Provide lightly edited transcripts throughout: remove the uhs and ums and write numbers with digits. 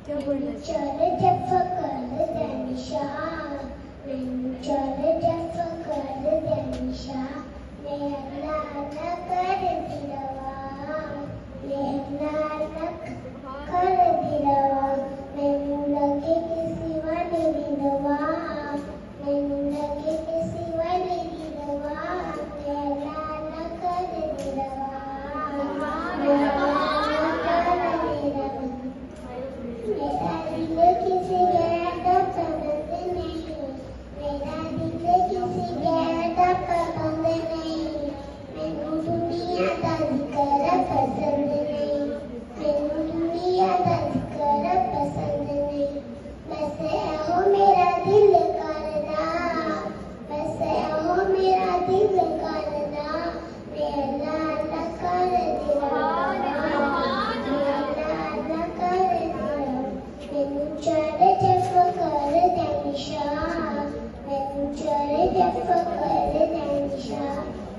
क्या बोलना चले जब फकर दनिशा मैनू चले जब फकर दनिशा मैं अल्लाह अल्लाह कर दिलवा मैं अल्लाह अल्लाह कर दिलवा मैनू लगे कि सिवा मेरी दवा मैनू लगे कि सिवा मेरी दवा मैं अल्लाह अल्लाह कर दिलवा मैं अल्लाह अल्लाह कर दिलवा मेरा दिल किसी गैर का पसंद नहीं मेरा दिल किसी गैर का पसंद नहीं मैनू दुनिया का जिक्र पसंद नहीं मैनू दुनिया का जिक्र पसंद नहीं बस हो मेरा दिल करदा बस हो मेरा दिल करदा मैं अल्लाह अल्लाह कर दिलवा मैनू चढ़े जब फकर दनिशा मैनू चढ़े जब फकर दनिशा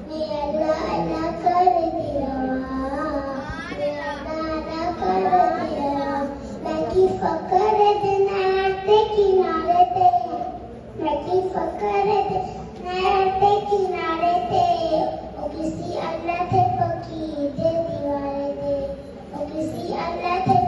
मैं अल्लाह अल्लाह कर दिलवा मैं अल्लाह अल्लाह कर दिलवा मैं की फकर नाते किनारे ते मैं की फकर नाते किनारे ते ओ किसी अल्लाह थे फकीर दे दीवारे दे ओ किसी अल्लाह थे